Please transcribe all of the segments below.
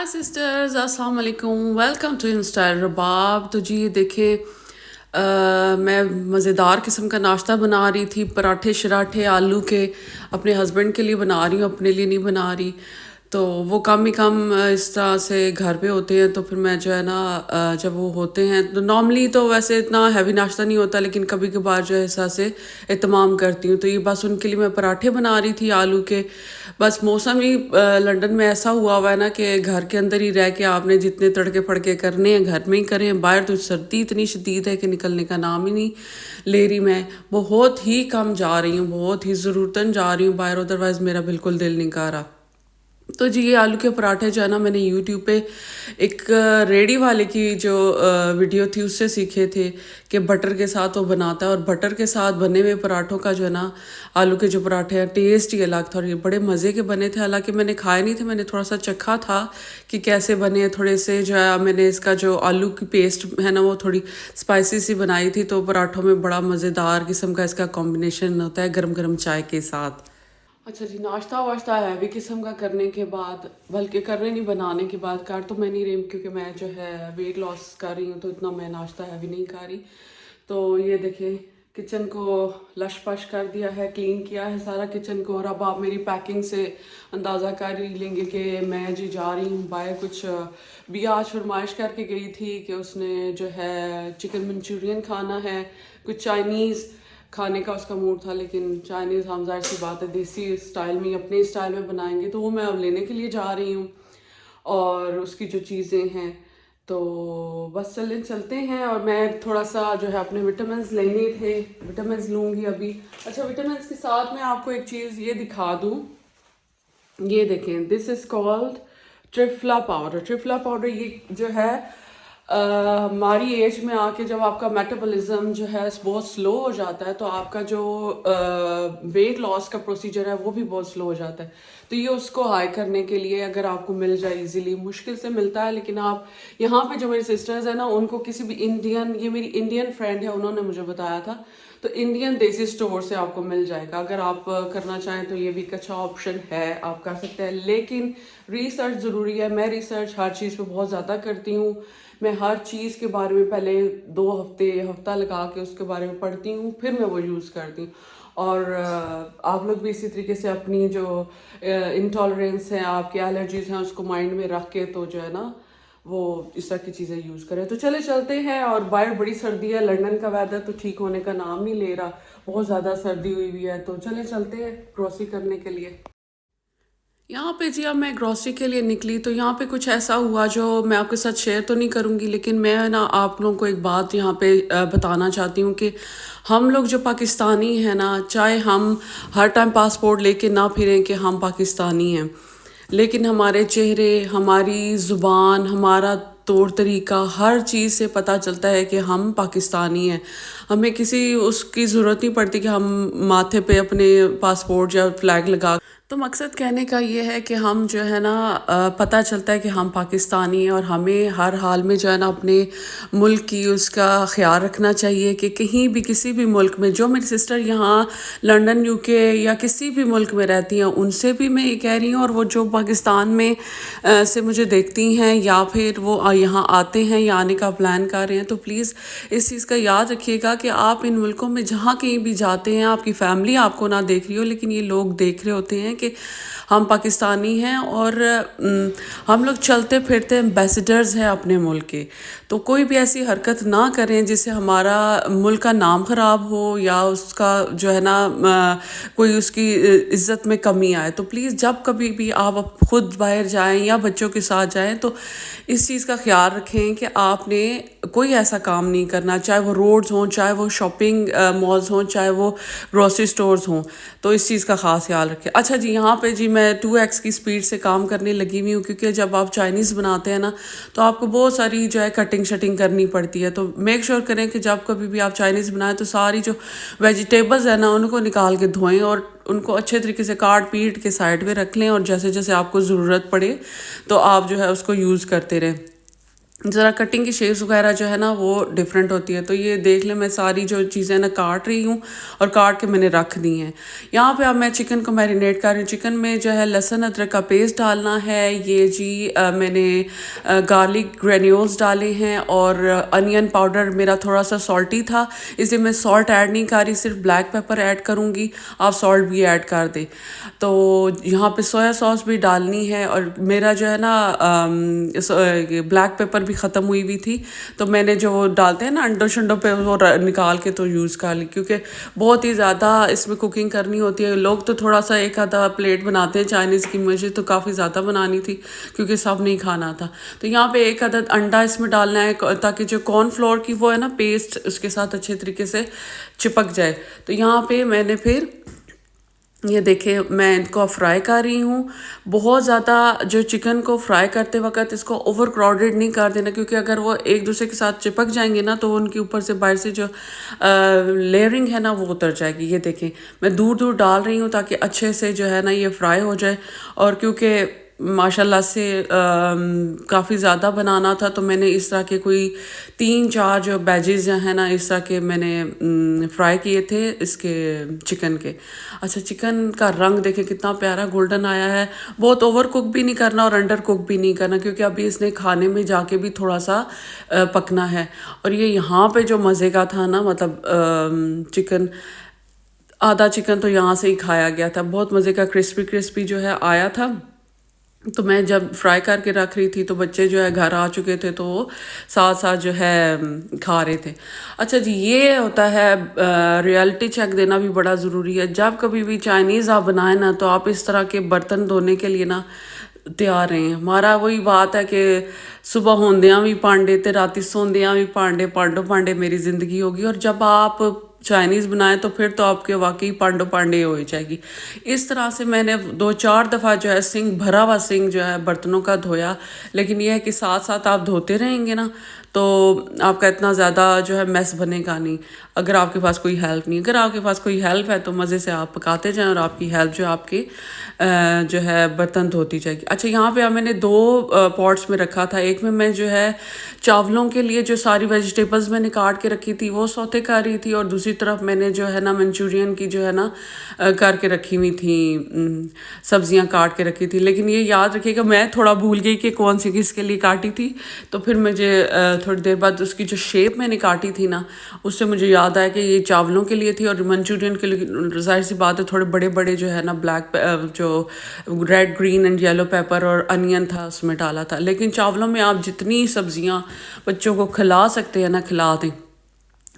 Sisters अस्सलाम वालेकुम welcome to InStyle रबाब। तो जी देखें, मैं मज़ेदार किस्म का नाश्ता बना रही थी, पराठे शराठे आलू के। अपने हस्बैंड के लिए बना रही हूँ, अपने लिए नहीं बना रही। तो वो कम ही कम इस तरह से घर पे होते हैं, तो फिर मैं जो है ना जब वो होते हैं तो नॉर्मली तो वैसे इतना हैवी नाश्ता नहीं होता, लेकिन कभी कभार जो है इस तरह से एहतमाम करती हूँ। तो ये बस उनके लिए मैं पराठे बना रही थी आलू के। बस मौसम ही लंदन में ऐसा हुआ है ना कि घर के अंदर ही रह के आपने जितने तड़के फड़के करने हैं घर में ही करें। बाहर तो सर्दी इतनी शदीद है कि निकलने का नाम ही नहीं ले रही। मैं बहुत ही कम जा रही हूँ, बहुत ही ज़रूरतन जा रही हूँ बाहर, अदरवाइज़ मेरा बिल्कुल दिल नहीं कर रहा। तो जी ये आलू के पराठे जो है ना, मैंने यूट्यूब पे एक रेडी वाले की जो वीडियो थी उससे सीखे थे कि बटर के साथ वो बनाता है, और बटर के साथ बने हुए पराठों का जो है ना, आलू के जो पराठे हैं टेस्ट ही अलग था और ये बड़े मज़े के बने थे। हालांकि मैंने खाए नहीं थे, मैंने थोड़ा सा चखा था कि कैसे बने हैं। थोड़े से जो है मैंने इसका जो आलू की पेस्ट है ना वो थोड़ी स्पाइसी सी बनाई थी, तो पराठों में बड़ा मज़ेदार किस्म का इसका कॉम्बिनेशन होता है गर्म गर्म चाय के साथ। अच्छा जी, नाश्ता वाश्ता हैवी किस्म का करने के बाद, बल्कि करने नहीं बनाने के बाद, कर तो मैं नहीं रही क्योंकि मैं जो है वेट लॉस कर रही हूँ, तो इतना मैं नाश्ता हैवी नहीं कर रही। तो ये देखें, किचन को लश पश कर दिया है, क्लीन किया है सारा किचन को। और अब आप मेरी पैकिंग से अंदाज़ा कर ही लेंगे कि मैं जी जा रही हूँ बाहर। कुछ भी आज फरमाइश करके गई थी कि उसने जो है चिकन मंचूरियन खाना है, कुछ चाइनीज़ खाने का उसका मूड था, लेकिन चाइनीज़ हम जाहिर सी बात है देसी स्टाइल में अपने स्टाइल में बनाएंगे, तो वो मैं अब लेने के लिए जा रही हूँ। और उसकी जो चीज़ें हैं तो बस चलते हैं। और मैं थोड़ा सा जो है अपने विटामिन्स लेने थे, विटामिन्स लूँगी अभी। अच्छा, विटामिन्स के साथ मैं आपको एक चीज़ ये दिखा दूँ, ये देखें, this is called triphala powder. Triphala powder ये जो है हमारी एज में आके जब आपका मेटाबॉलिज्म जो है बहुत स्लो हो जाता है, तो आपका जो वेट लॉस का प्रोसीजर है वो भी बहुत स्लो हो जाता है। तो ये उसको हाई करने के लिए अगर आपको मिल जाए इजीली, मुश्किल से मिलता है, लेकिन आप यहाँ पे जो मेरी सिस्टर्स हैं ना, उनको किसी भी इंडियन, ये मेरी इंडियन फ्रेंड है, उन्होंने मुझे बताया था, तो इंडियन देसी स्टोर से आपको मिल जाएगा। अगर आप करना चाहें तो ये भी एक अच्छा ऑप्शन है, आप कर सकते हैं। लेकिन रिसर्च ज़रूरी है। मैं रिसर्च हर चीज़ पे बहुत ज़्यादा करती हूँ। मैं हर चीज़ के बारे में पहले 2 हफ्ते हफ्ता लगा के उसके बारे में पढ़ती हूँ, फिर मैं वो यूज़ करती हूँ। और आप लोग भी इसी तरीके से अपनी जो इंटॉलरेंस है, आपकी एलर्जीज हैं, उसको माइंड में रख के तो जो है ना वो इस तरह की चीज़ें यूज़ करें। तो चलते हैं। और बाहर बड़ी सर्दी है, लंदन का वेदर तो ठीक होने का नाम नहीं ले रहा, बहुत ज़्यादा सर्दी हुई हुई है। तो चलते हैं ग्रोसरी करने के लिए। यहाँ पे जी अब मैं ग्रॉसरी के लिए निकली, तो यहाँ पे कुछ ऐसा हुआ जो मैं आपके साथ शेयर तो नहीं करूँगी, लेकिन मैं ना आप लोगों को एक बात यहाँ पे बताना चाहती हूँ कि हम लोग जो पाकिस्तानी हैं ना, चाहे हम हर टाइम पासपोर्ट लेके ना फिरें कि हम पाकिस्तानी हैं, लेकिन हमारे चेहरे, हमारी ज़ुबान, हमारा तौर तरीका, हर चीज़ से पता चलता है कि हम पाकिस्तानी हैं। हमें किसी उसकी ज़रूरत नहीं पड़ती कि हम माथे पे अपने पासपोर्ट या फ्लैग लगा। तो मकसद कहने का ये है कि हम जो है ना पता चलता है कि हम पाकिस्तानी हैं, और हमें हर हाल में जो है ना अपने मुल्क की उसका ख्याल रखना चाहिए कि कहीं भी किसी भी मुल्क में, जो मेरी सिस्टर यहाँ लंदन यूके या किसी भी मुल्क में रहती हैं, उनसे भी मैं ये कह रही हूँ, और वो जो पाकिस्तान में से मुझे देखती हैं या फिर वो यहाँ आते हैं या आने का प्लान कर रहे हैं, तो प्लीज़ इस चीज़ का याद रखिएगा कि आप इन मुल्कों में जहाँ कहीं भी जाते हैं, आपकी फैमिली आपको ना देख रही हो, लेकिन ये लोग देख रहे होते हैं कि हम पाकिस्तानी हैं, और हम लोग चलते फिरते एम्बेसडर्स हैं अपने मुल्क के। तो कोई भी ऐसी हरकत ना करें जिससे हमारा मुल्क का नाम ख़राब हो या उसका जो है ना कोई उसकी इज़्ज़त में कमी आए। तो प्लीज़ जब कभी भी आप खुद बाहर जाएं या बच्चों के साथ जाएं, तो इस चीज़ का ख्याल रखें कि आपने कोई ऐसा काम नहीं करना, चाहे वो रोड्स हों, चाहे वो शॉपिंग मॉल्स हों, चाहे वो ग्रोसरी स्टोर्स हों। तो इस चीज़ का ख़ास ख्याल रखें। अच्छा जी, यहाँ पे जी मैं 2x की स्पीड से काम करने लगी हुई हूँ, क्योंकि जब आप चाइनीज़ बनाते हैं ना, तो आपको बहुत सारी जो है कटिंग शटिंग करनी पड़ती है। तो मेक श्योर करें कि जब कभी भी आप चाइनीज़ बनाएं तो सारी जो वेजिटेबल्स है ना उनको निकाल के धोएं, और उनको अच्छे तरीके से काट पीट के साइड में रख लें, और जैसे जैसे आपको ज़रूरत पड़े तो आप जो है उसको यूज़ करते रहें। ज़रा कटिंग की शेप्स वगैरह जो है ना वो डिफरेंट होती है। तो ये देख लें, मैं सारी जो चीज़ें ना काट रही हूँ और काट के मैंने रख दी हैं। यहाँ पे अब मैं चिकन को मैरिनेट कर रही हूँ। चिकन में जो है लहसुन अदरक का पेस्ट डालना है। ये जी मैंने गार्लिक ग्रेन्यूल्स डाले हैं और अनियन पाउडर मेरा थोड़ा सा सॉल्टी था, इसलिए मैं सॉल्ट ऐड नहीं कर रही, सिर्फ ब्लैक पेपर ऐड करूँगी। आप सॉल्ट भी ऐड कर दें। तो यहाँ पे सोया सॉस भी डालनी है और मेरा जो है ना ब्लैक पेपर भी ख़त्म हुई हुई थी, तो मैंने जो वो डालते हैं ना अंडों शंडों पे वो निकाल के तो यूज़ कर ली, क्योंकि बहुत ही ज़्यादा इसमें कुकिंग करनी होती है। लोग तो थोड़ा सा एक आधा प्लेट बनाते हैं चाइनीज़ की, मुझे तो काफ़ी ज़्यादा बनानी थी क्योंकि सब नहीं खाना था। तो यहाँ पे एक आधा अंडा इसमें डालना है ताकि जो कॉर्नफ्लोर की वो है ना पेस्ट उसके साथ अच्छे तरीके से चिपक जाए। तो यहाँ पे मैंने फिर ये देखिए मैं इनको फ्राई कर रही हूँ। बहुत ज़्यादा जो चिकन को फ्राई करते वक्त इसको ओवर क्राउडेड नहीं कर देना, क्योंकि अगर वो एक दूसरे के साथ चिपक जाएंगे ना तो उनके ऊपर से बाहर से जो लेयरिंग है ना वो उतर जाएगी। ये देखें मैं दूर दूर डाल रही हूँ ताकि अच्छे से जो है ना ये फ्राई हो जाए। और क्योंकि माशाल्लाह से काफ़ी ज़्यादा बनाना था तो मैंने इस तरह के कोई 3-4 जो बैजेस हैं ना इस तरह के मैंने फ्राई किए थे इसके चिकन के। अच्छा, चिकन का रंग देखें कितना प्यारा गोल्डन आया है। बहुत ओवर कुक भी नहीं करना और अंडर कुक भी नहीं करना, क्योंकि अभी इसने खाने में जाके भी थोड़ा सा पकना है। और ये यहाँ पे जो मज़े का था ना, मतलब चिकन, आधा चिकन तो यहाँ से ही खाया गया था। बहुत मज़े का क्रिस्पी क्रिस्पी जो है आया था। तो मैं जब फ्राई करके रख रही थी तो बच्चे जो है घर आ चुके थे, तो वो साथ साथ जो है खा रहे थे। अच्छा जी, ये होता है रियलिटी चेक देना भी बड़ा ज़रूरी है। जब कभी भी चाइनीज़ आप बनाएं ना तो आप इस तरह के बर्तन धोने के लिए ना तैयार रहें। हमारा वही बात है कि सुबह होंदियां भी भांडे ते राती सोंदियां भी भांडे, पांडो पांडे मेरी ज़िंदगी होगी। और जब आप चाइनीज़ बनाए तो फिर तो आपके वाकई पांडो पांडे हो जाएगी। इस तरह से मैंने 2-4 दफ़ा जो है सिंक, भरा हुआ सिंक जो है बर्तनों का धोया। लेकिन यह है कि साथ साथ आप धोते रहेंगे ना तो आपका इतना ज़्यादा जो है मैस बनेगा नहीं, अगर आपके पास कोई हेल्प नहीं। अगर आपके पास कोई हेल्प है तो मज़े से आप पकाते जाएं और आपकी हेल्प जो है आपके जो है बर्तन धोती जाएगी। अच्छा, यहाँ पे मैंने 2 पॉट्स में रखा था। एक में मैं जो है चावलों के लिए जो सारी वेजिटेबल्स मैंने काट के रखी थी वो सौते कर रही थी, और दूसरी तरफ मैंने जो है ना मंचूरियन की जो है ना करके रखी हुई थी, सब्जियां काट के रखी थी। लेकिन ये याद रखिएगा मैं थोड़ा भूल गई कि कौन सी किसके लिए काटी थी। तो फिर मुझे थोड़ी देर बाद उसकी जो शेप मैंने काटी थी ना उससे मुझे याद आया कि ये चावलों के लिए थी, और मंचूरियन के लिए जाहिर सी बात है थोड़े बड़े बड़े जो है ना ब्लैक जो red green and yellow paper और अनियन था उसमें डाला था। लेकिन चावलों में आप जितनी सब्जियां बच्चों को खिला सकते हैं ना खिला दें।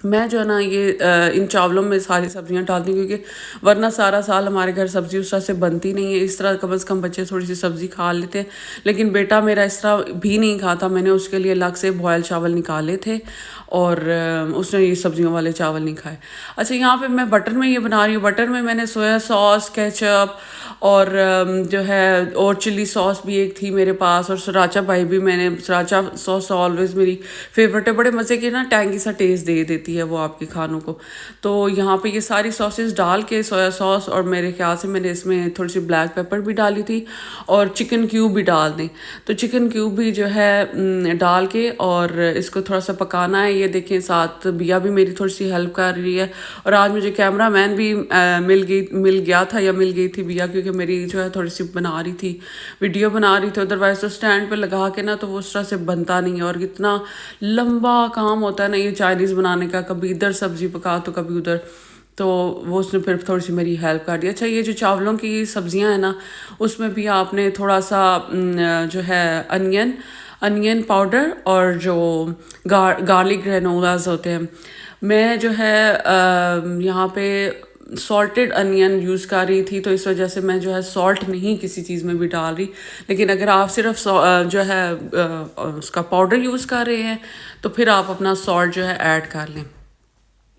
मैं जो है ना ये इन चावलों में सारी सब्जियां डालती हूँ, क्योंकि वरना सारा साल हमारे घर सब्जी उस तरह से बनती नहीं है। इस तरह कम से कम बच्चे थोड़ी सी सब्जी खा लेते हैं, लेकिन बेटा मेरा इस तरह भी नहीं खाता। मैंने उसके लिए अलग से बॉयल चावल निकाले थे और उसने ये सब्जियों वाले चावल नहीं खाए। अच्छा, यहाँ पे मैं बटर में ये बना रही हूँ। बटर में मैंने सोया सॉस, केचप और जो है और चिली सॉस भी एक थी मेरे पास, और सराचा भाई भी, मैंने सराचा सॉस ऑलवेज़ मेरी फेवरेट है। बड़े मज़े की ना टैंगी सा टेस्ट दे देती है वो आपके खानों को। तो यहाँ पे ये सारी सॉसेस डाल के सोया सॉस, और मेरे ख्याल से मैंने इसमें थोड़ी सी ब्लैक पेपर भी डाली थी और चिकन क्यूब भी डाल दें। तो चिकन क्यूब भी जो है डाल के और इसको थोड़ा सा पकाना है। ये देखें साथ बिया भी मेरी थोड़ी सी हेल्प कर रही है। और आज मुझे कैमरा मैन भी मिल गया था या मिल गई थी बिया, क्योंकि मेरी जो है थोड़ी सी बना रही थी, वीडियो बना रही थी। अदरवाइज तो स्टैंड पे लगा के ना तो वो उस तरह से बनता नहीं है, और इतना लंबा काम होता है ना ये चाइनीज़ बनाने का, कभी इधर सब्जी पका तो कभी उधर। तो वो उसने फिर थोड़ी सी मेरी हेल्प कर दी। अच्छा, ये जो चावलों की सब्जियां हैं ना उसमें भी आपने थोड़ा सा जो है अनियन पाउडर और जो गार्लिक ग्रेनोलास होते हैं, मैं जो है यहाँ पे सॉल्टेड अनियन यूज़ कर रही थी, तो इस वजह से मैं जो है सॉल्ट नहीं किसी चीज़ में भी डाल रही। लेकिन अगर आप सिर्फ जो है उसका पाउडर यूज़ कर रहे हैं तो फिर आप अपना सॉल्ट जो है ऐड कर लें।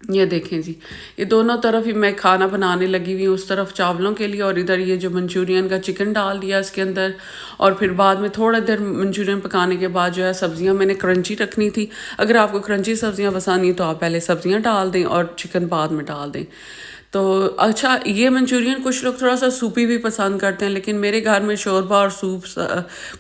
ये देखें जी, ये दोनों तरफ ही मैं खाना बनाने लगी हुई हूँ, उस तरफ चावलों के लिए और इधर ये जो मंचूरियन का चिकन डाल दिया इसके अंदर। और फिर बाद में थोड़ा देर मंचूरियन पकाने के बाद जो है सब्जियां मैंने क्रंची रखनी थी। अगर आपको क्रंची सब्जियां पसंद नहीं तो आप पहले सब्जियां डाल दें और चिकन बाद में डाल दें। तो अच्छा, ये मंचूरियन कुछ लोग थोड़ा सा सूपी भी पसंद करते हैं, लेकिन मेरे घर में शोरबा और सूप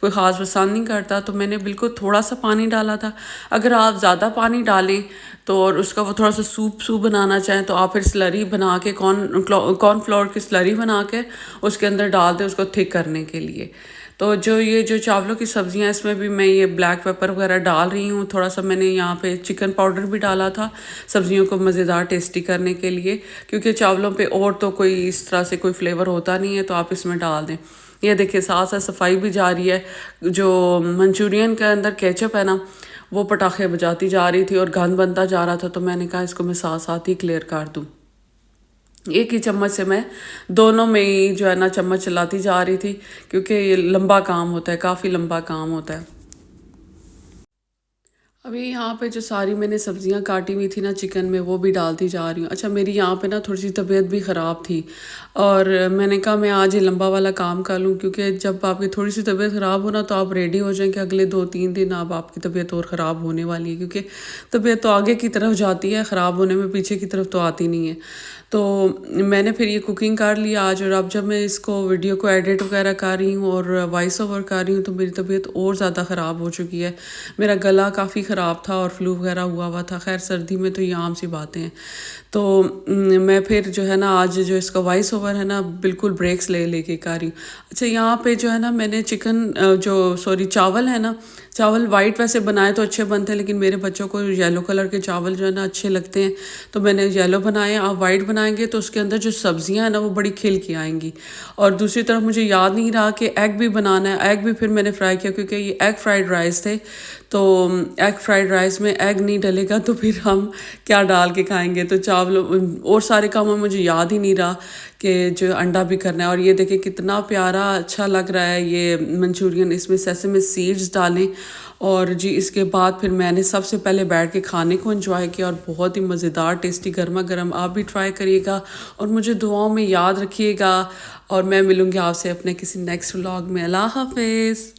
कोई ख़ास पसंद नहीं करता, तो मैंने बिल्कुल थोड़ा सा पानी डाला था। अगर आप ज़्यादा पानी डालें तो और उसका वो थोड़ा सा सूप सूप बनाना चाहें तो आप फिर स्लरी बना के कॉर्नफ्लोर की स्लरी बना के उसके अंदर डाल दें उसको थिक करने के लिए। तो जो चावलों की सब्जियां, इसमें भी मैं ये ब्लैक पेपर वगैरह डाल रही हूँ। थोड़ा सा मैंने यहाँ पे चिकन पाउडर भी डाला था सब्जियों को मज़ेदार टेस्टी करने के लिए, क्योंकि चावलों पे और तो कोई इस तरह से कोई फ्लेवर होता नहीं है, तो आप इसमें डाल दें। ये देखिए साथ साथ सफाई भी जारी है। जो मंचूरियन के अंदर केचप है ना, वो पटाखे बजाती जा रही थी और गंद बनता जा रहा था, तो मैंने कहा इसको मैं साथ साथ ही क्लियर कर दूँ। एक ही चम्मच से मैं दोनों में ही जो है ना चम्मच चलाती जा रही थी, क्योंकि ये लंबा काम होता है, काफ़ी लंबा काम होता है। अभी यहाँ पे जो सारी मैंने सब्जियां काटी हुई थी ना चिकन में, वो भी डालती जा रही हूँ। अच्छा, मेरी यहाँ पे ना थोड़ी सी तबीयत भी ख़राब थी और मैंने कहा मैं आज ये लंबा वाला काम कर लूँ, क्योंकि जब आपकी थोड़ी सी तबीयत ख़राब हो ना तो आप रेडी हो जाएं कि अगले 2-3 दिन अब आपकी तबीयत और ख़राब होने वाली है, क्योंकि तबीयत तो आगे की तरफ जाती है, ख़राब होने में पीछे की तरफ तो आती नहीं है। तो मैंने फिर ये कुकिंग कर लिया आज, और अब जब मैं इसको वीडियो को एडिट वगैरह कर रही हूँ और वॉइस ओवर कर रही हूँ तो मेरी तबीयत और ज़्यादा ख़राब हो चुकी है। मेरा गला काफ़ी ख़राब था और फ्लू वगैरह हुआ था। खैर सर्दी में तो ये आम सी बातें हैं। तो मैं फिर जो है ना आज जो इसका वॉइस ओवर है ना बिल्कुल ब्रेक्स ले लेके कर रही हूँ। अच्छा, यहाँ पे जो है ना मैंने चावल है ना, चावल वाइट वैसे बनाए तो अच्छे बनते हैं, लेकिन मेरे बच्चों को येलो कलर के चावल जो है ना अच्छे लगते हैं, तो मैंने येलो बनाए। आप वाइट बनाएंगे तो उसके अंदर जो सब्जियां हैं ना वो बड़ी खिल के आएंगी। और दूसरी तरफ मुझे याद नहीं रहा कि एग भी बनाना है। एग भी फिर मैंने फ्राई किया, क्योंकि ये एग फ्राइड राइस थे, तो एग फ्राइड राइस में एग नहीं डलेगा तो फिर हम क्या डाल के खाएंगे। तो चावल और सारे काम में मुझे याद ही नहीं रहा कि जो अंडा भी करना है। और ये देखिए कितना प्यारा अच्छा लग रहा है ये मंचूरियन। इसमें सेसमे सीड्स डालें और जी इसके बाद फिर मैंने सबसे पहले बैठ के खाने को एंजॉय किया, और बहुत ही मज़ेदार टेस्टी गर्मा गर्म। आप भी ट्राई करिएगा और मुझे दुआओं में याद रखिएगा, और मैं मिलूँगी आपसे अपने किसी नेक्स्ट व्लॉग में। अल्लाह हाफिज़।